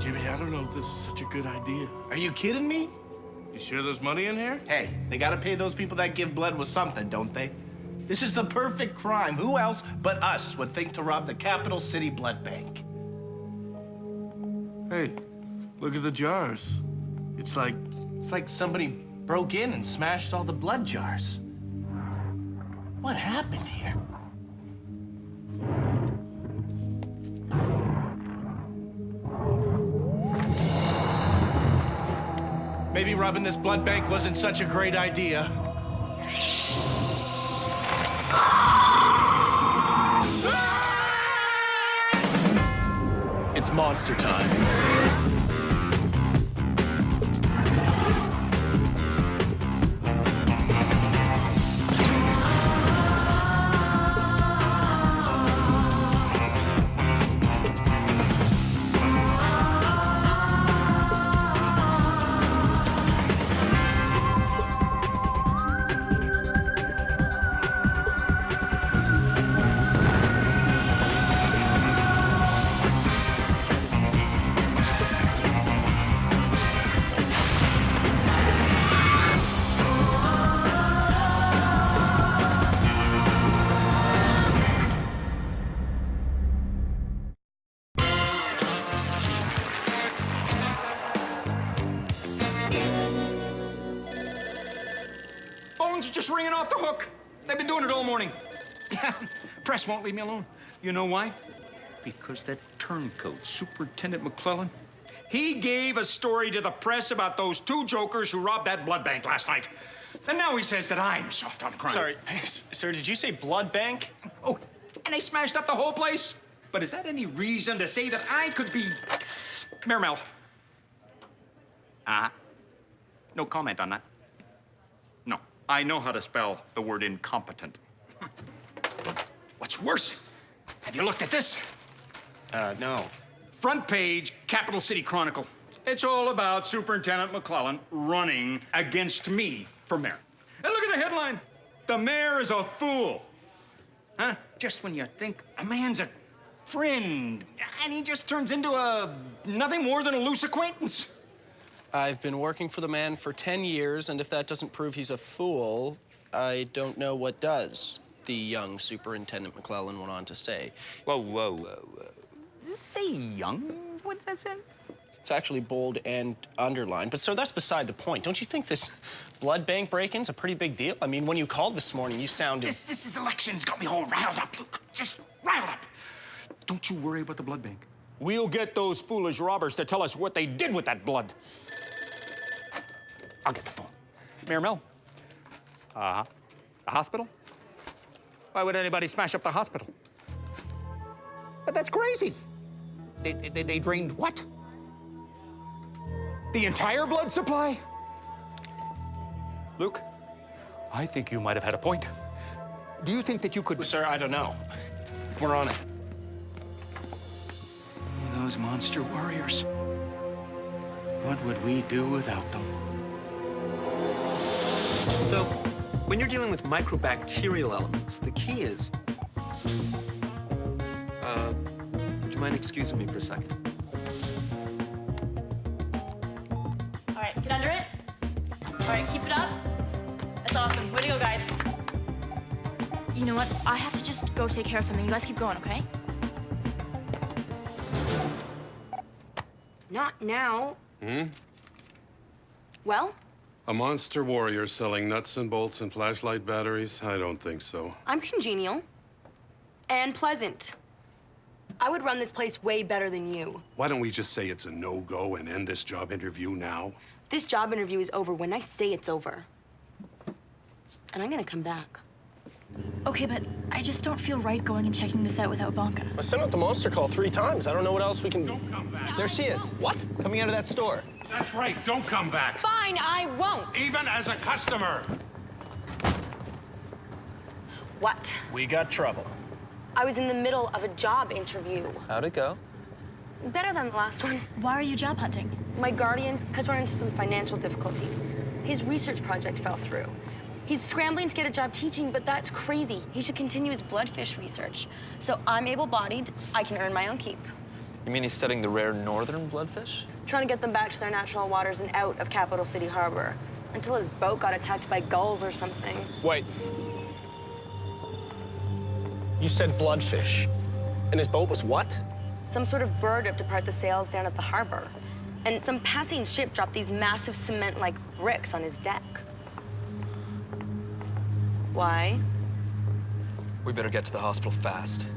Jimmy, I don't know if this is such a good idea. Are you kidding me? You sure there's money in here? Hey, they gotta pay those people that give blood with something, don't they? This is the perfect crime. Who else but us would think to rob the capital city blood bank? Hey, look at the jars. It's like somebody broke in and smashed all the blood jars. What happened here? Maybe robbing this blood bank wasn't such a great idea. It's monster time. Phone's just ringing off the hook. They've been doing it all morning. Press won't leave me alone. You know why? Because that turncoat, Superintendent McClellan, he gave a story to the press about those two jokers who robbed that blood bank last night. And now he says that I'm soft on crime. Sorry, sir, did you say blood bank? Oh, and they smashed up the whole place? But is that any reason to say that I could be... Mayor Mel. No comment on that. No, I know how to spell the word incompetent. What's worse, have you looked at this? No. Front page, Capital City Chronicle. It's all about Superintendent McClellan running against me for mayor. And look at the headline. The mayor is a fool. Huh? Just when you think a man's a friend, and he just turns into nothing more than a loose acquaintance. I've been working for the man for 10 years, and if that doesn't prove he's a fool, I don't know what does, the young Superintendent McClellan went on to say. Whoa, whoa, whoa, whoa. Does it say young? What's that say? It's actually bold and underlined, but sir, that's beside the point. Don't you think this blood bank break-in's a pretty big deal? I mean, when you called this morning, you sounded... This is elections got me all riled up, Luke. Just riled up. Don't you worry about the blood bank. We'll get those foolish robbers to tell us what they did with that blood. I'll get the phone. Mayor Mel? The hospital? Why would anybody smash up the hospital? But that's crazy. They drained what? The entire blood supply? Luke, I think you might have had a point. Do you think that you could... Sir, I don't know. We're on it. Those monster warriors. What would we do without them? So, when you're dealing with microbacterial elements, the key is... would you mind excusing me for a second? All right, get under it. All right, keep it up. That's awesome. Way to go, guys. You know what? I have to just go take care of something. You guys keep going, okay? Not now. Hmm? Well, A monster warrior selling nuts and bolts and flashlight batteries? I don't think so. I'm congenial and pleasant. I would run this place way better than you. Why don't we just say it's a no-go and end this job interview now? This job interview is over when I say it's over. And I'm gonna come back. Okay, but I just don't feel right going and checking this out without Vanka. I sent out the monster call 3 times. I don't know what else we can... Don't come back. There she is. What? Coming out of that store. That's right, don't come back. Fine, I won't. Even as a customer. What? We got trouble. I was in the middle of a job interview. How'd it go? Better than the last one. Why are you job hunting? My guardian has run into some financial difficulties. His research project fell through. He's scrambling to get a job teaching, but that's crazy. He should continue his bloodfish research. So I'm able-bodied. I can earn my own keep. You mean he's studying the rare northern bloodfish? Trying to get them back to their natural waters and out of Capital City Harbor. Until his boat got attacked by gulls or something. Wait. You said bloodfish. And his boat was what? Some sort of bird ripped apart the sails down at the harbor. And some passing ship dropped these massive cement-like bricks on his deck. Why? We better get to the hospital fast.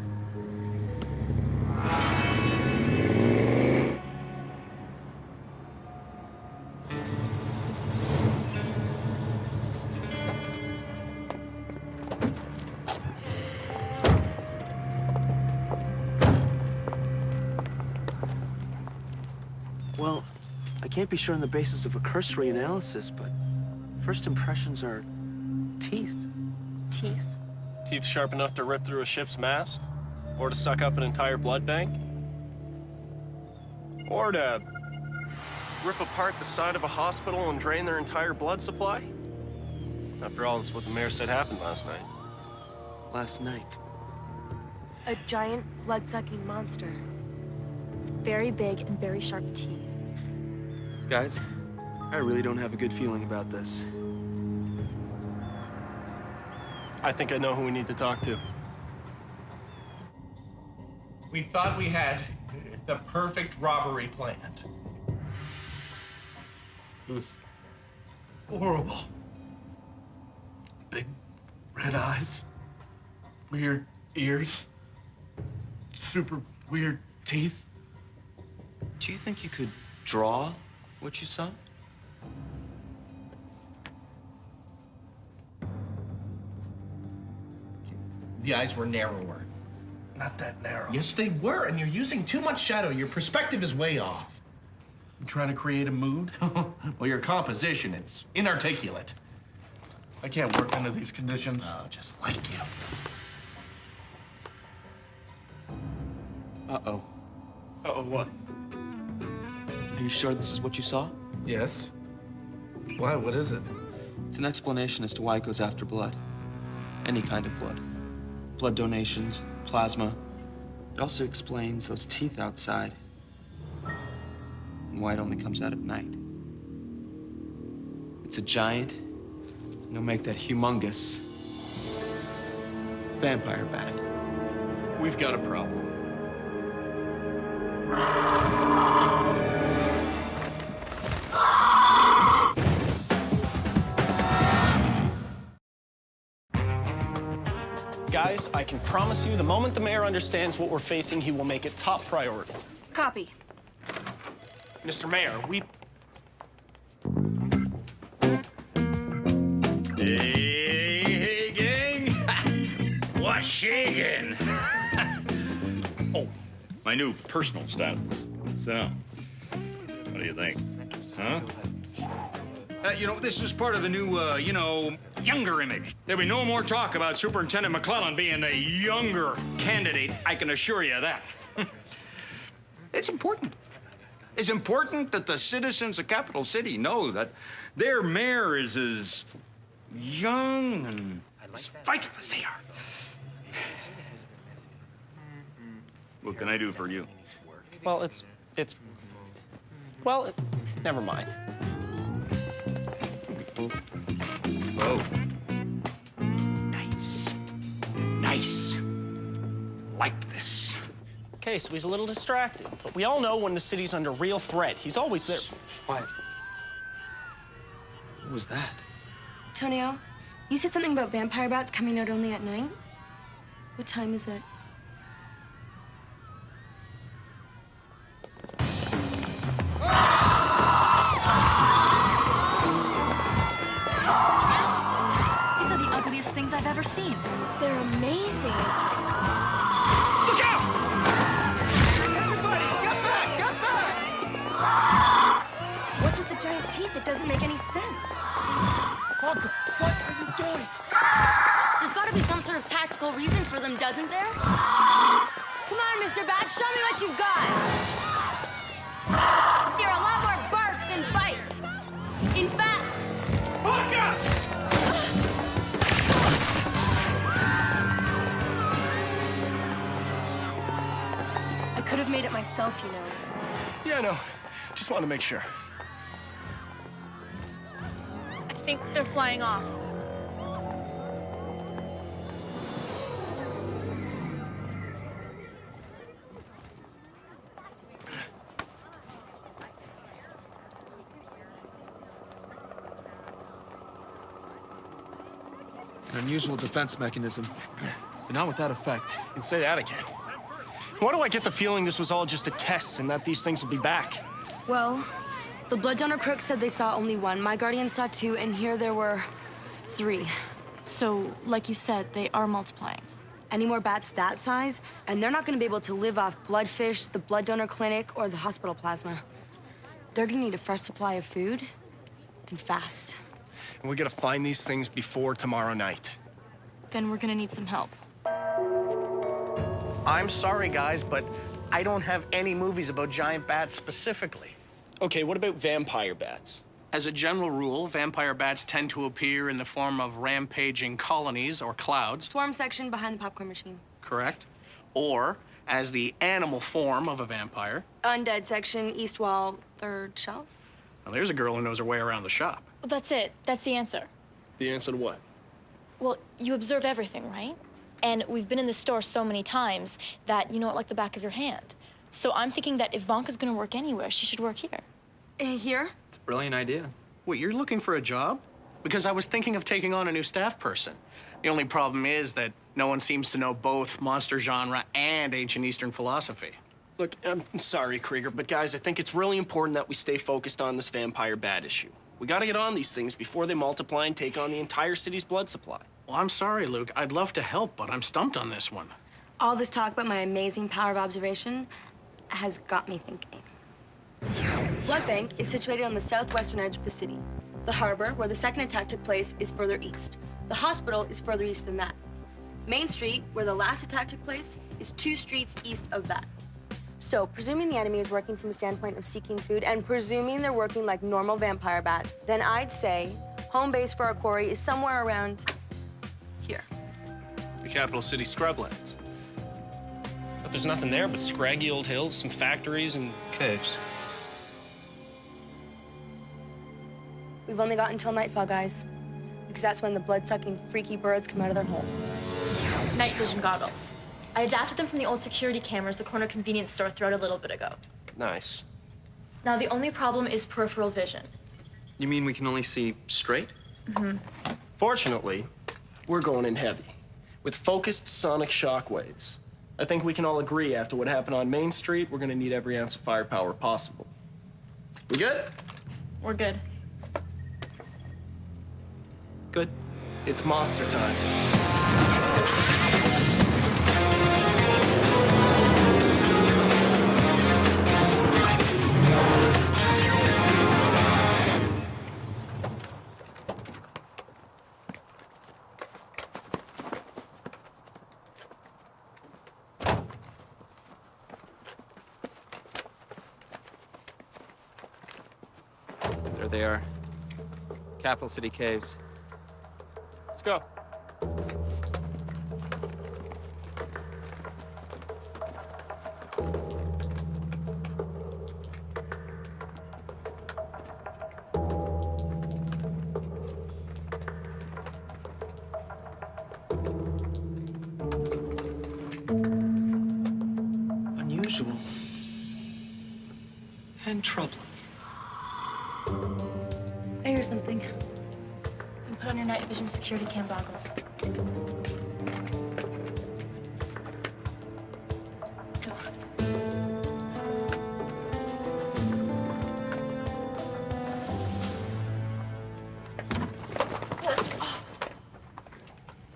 Well, I can't be sure on the basis of a cursory analysis, but first impressions are teeth. Teeth. Teeth sharp enough to rip through a ship's mast? Or to suck up an entire blood bank? Or to rip apart the side of a hospital and drain their entire blood supply? After all, that's what the mayor said happened last night. Last night. A giant blood-sucking monster. Very big and very sharp teeth. Guys, I really don't have a good feeling about this. I think I know who we need to talk to. We thought we had the perfect robbery planned. It was horrible. Big red eyes, weird ears, super weird teeth. Do you think you could draw what you saw? The eyes were narrower. Not that narrow. Yes, they were, and you're using too much shadow. Your perspective is way off. You trying to create a mood? Well, your composition, it's inarticulate. I can't work under these conditions. Oh, just like you. Uh-oh. Uh-oh, what? Are you sure this is what you saw? Yes. Why? What is it? It's an explanation as to why it goes after blood. Any kind of blood. Blood donations, plasma. It also explains those teeth outside and why it only comes out at night. It's a giant, and it'll make that humongous vampire bat. We've got a problem. Guys, I can promise you the moment the mayor understands what we're facing, he will make it top priority. Copy. Mr. Mayor, we... Hey, gang. What's shaking? Oh, my new personal stylist. So, what do you think? Huh? You know, this is part of the new, younger image. There'll be no more talk about Superintendent McClellan being the younger candidate, I can assure you that. It's important. It's important that the citizens of Capital City know that their mayor is as young and as vital as they are. What can I do for you? Well, Well, never mind. Oh. Nice. Nice. Like this. Okay, so he's a little distracted. But we all know when the city's under real threat. He's always there. Quiet. What was that? Tonio, you said something about vampire bats coming out only at night? What time is it? These are the ugliest things I've ever seen. They're amazing. Look out! Everybody, get back! Get back! What's with the giant teeth? It doesn't make any sense. Parker, what are you doing? There's got to be some sort of tactical reason for them, doesn't there? Come on, Mr. Bat, show me what you've got. You're a lot more bark than bite. In fact... Parker! I could have made it myself, you know. Yeah, no. Just wanted to make sure. I think they're flying off. An unusual defense mechanism, but not with that effect. You can say that again. Why do I get the feeling this was all just a test and that these things will be back? Well, the blood donor crooks said they saw only one. My guardians saw two, and here there were 3. So, like you said, they are multiplying. Any more bats that size, and they're not gonna be able to live off bloodfish, the blood donor clinic, or the hospital plasma. They're gonna need a fresh supply of food, and fast. And we gotta find these things before tomorrow night. Then we're gonna need some help. I'm sorry, guys, but I don't have any movies about giant bats specifically. Okay, what about vampire bats? As a general rule, vampire bats tend to appear in the form of rampaging colonies or clouds, Swarm section behind the popcorn machine. correct? Or as the animal form of a vampire. Undead section, east wall, 3rd shelf. Now, there's a girl who knows her way around the shop. Well, that's it. That's the answer. The answer to what? Well, you observe everything, right? And we've been in the store so many times that you know it like the back of your hand. So I'm thinking that if Vanka's gonna work anywhere, she should work here. Here? It's a brilliant idea. Wait, you're looking for a job? Because I was thinking of taking on a new staff person. The only problem is that no one seems to know both monster genre and ancient Eastern philosophy. Look, I'm sorry, Krieger, but guys, I think it's really important that we stay focused on this vampire bat issue. We gotta get on these things before they multiply and take on the entire city's blood supply. Well, I'm sorry, Luke. I'd love to help, but I'm stumped on this one. All this talk about my amazing power of observation has got me thinking. Blood Bank is situated on the southwestern edge of the city. The harbor, where the second attack took place, is further east. The hospital is further east than that. Main Street, where the last attack took place, is 2 streets east of that. So, presuming the enemy is working from a standpoint of seeking food, and presuming they're working like normal vampire bats, then I'd say home base for our quarry is somewhere around here. The capital city scrublands. But there's nothing there but scraggy old hills, some factories, and Caves. We've only got until nightfall, guys, because that's when the blood-sucking freaky birds come out of their hole. Night vision goggles. I adapted them from the old security cameras the corner convenience store threw out a little bit ago. nice. Now, the only problem is peripheral vision. You mean we can only see straight? Fortunately, we're going in heavy, with focused sonic shockwaves. I think we can all agree after what happened on Main Street, we're gonna need every ounce of firepower possible. We good? We're good. Good. It's monster time. There they are. Capital City Caves. Let's go. Unusual. And troubling. I hear something. And put on your night vision security cam goggles. Let's go.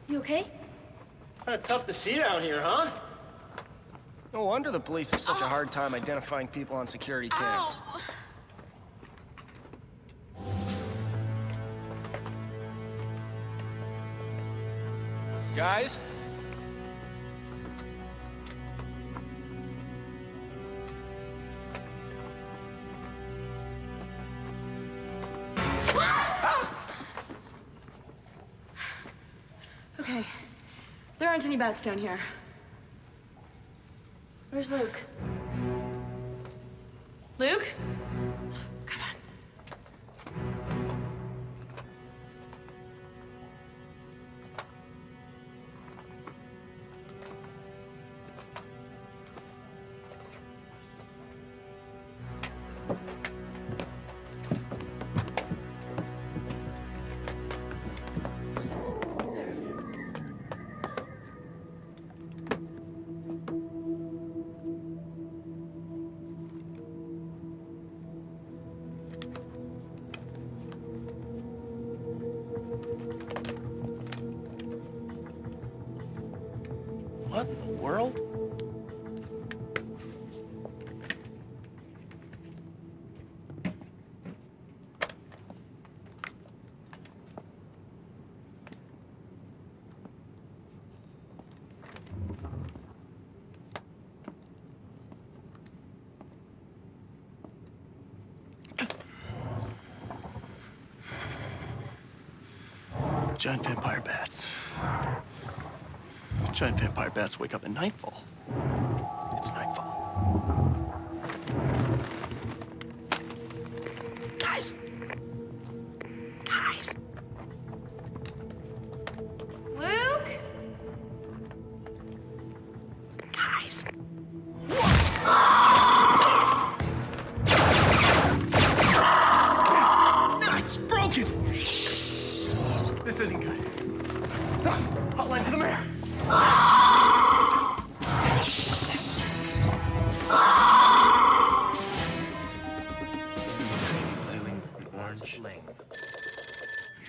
You okay? Kind of tough to see down here, huh? No wonder the police have such a hard time identifying people on security cams. Ow. Guys? Okay. There aren't any bats down here. Where's Luke? Luke? Come on. What in the world? Giant vampire bats. Giant vampire bats wake up at nightfall. It's nightfall. Guys! Guys! Luke? Guys! No, it's broken! This isn't good. Hotline to the mayor!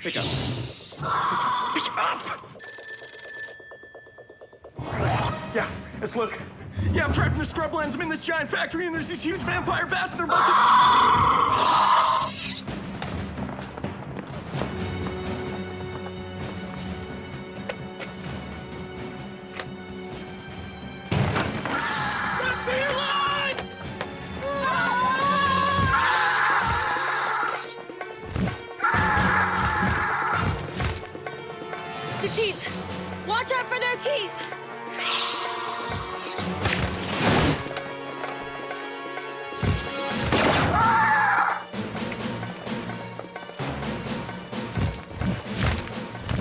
Pick up. Pick up! Yeah, it's Luke. Yeah, I'm trapped in the scrublands. I'm in this giant factory, and there's these huge vampire bats, and they're about to... The teeth! Watch out for their teeth!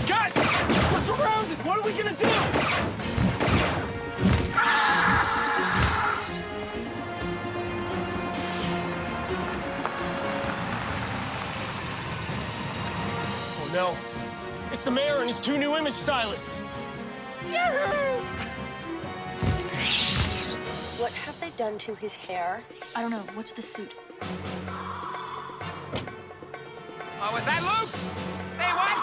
Guys! We're surrounded! What are we gonna do? Oh no. It's the mayor and his 2 new image stylists. What have they done to his hair? I don't know. What's with the suit? Oh, was that Luke? Hey, what?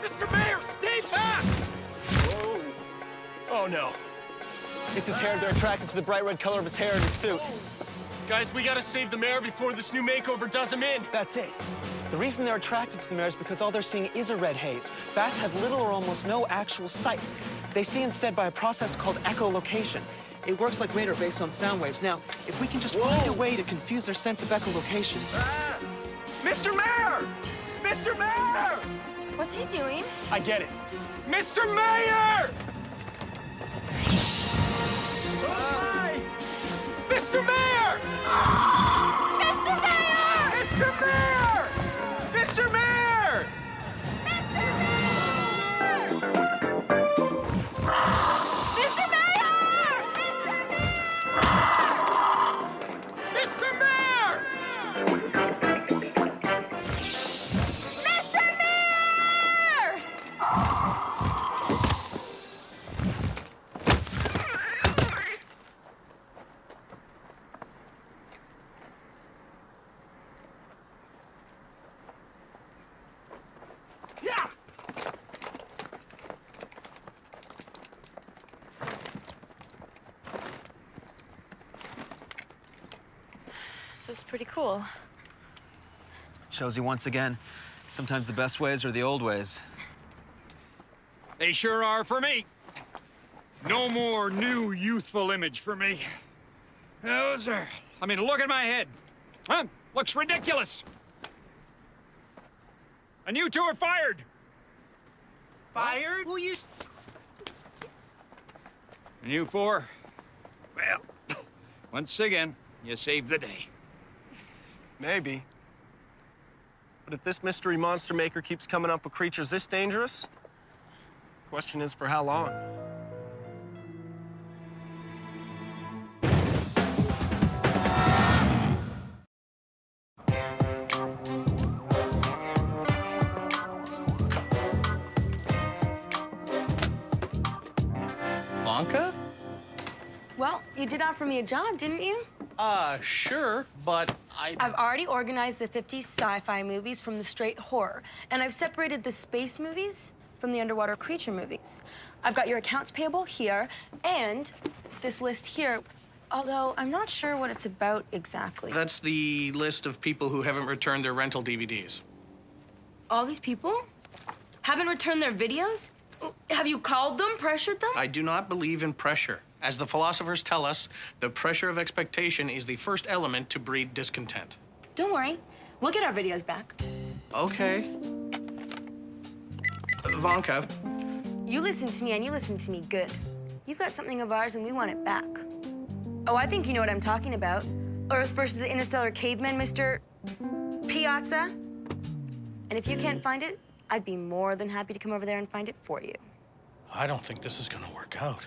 Mr. Mayor, stay back! Whoa. Oh no. It's his hair. They're attracted to the bright red color of his hair and his suit. Guys, we gotta save the mayor before this new makeover does him in. That's it. The reason they're attracted to the mayor is because all they're seeing is a red haze. Bats have little or almost no actual sight. They see instead by a process called echolocation. It works like radar based on sound waves. Now, if we can just find a way to confuse their sense of echolocation. Mr. Mayor! Mr. Mayor! What's he doing? I get it. Mr. Mayor! Hi! Mr. Mayor! Mr. Mayor! Mr. Mayor! Mr. Mayor! Mr. Mayor! Mr. Mayor! Mr. Mayor! Yeah! This is pretty cool. Shows you once again, sometimes the best ways are the old ways. They sure are for me. No more new youthful image for me. Those are... I mean, look at my head. Huh? Looks ridiculous. And you two are fired. Fired? Will you... And you four, well, once again, You saved the day. Maybe. But if this mystery monster maker keeps coming up with creatures this dangerous, question is for how long? Wonka? Well, you did offer me a job, didn't you? Sure, but I've already organized the 50s sci-fi movies from the straight horror, and I've separated the space movies from the underwater creature movies. I've got your accounts payable here, and this list here, although I'm not sure what it's about exactly. That's the list of people who haven't returned their rental DVDs. All these people haven't returned their videos? Have you called them, pressured them? I do not believe in pressure. As the philosophers tell us, the pressure of expectation is the first element to breed discontent. Don't worry. We'll get our videos back. Okay. Vanka. You listen to me, and you listen to me good. You've got something of ours, and we want it back. Oh, I think you know what I'm talking about. Earth versus the interstellar cavemen, Mr. Piazza. And if you can't find it, I'd be more than happy to come over there and find it for you. I don't think this is gonna work out.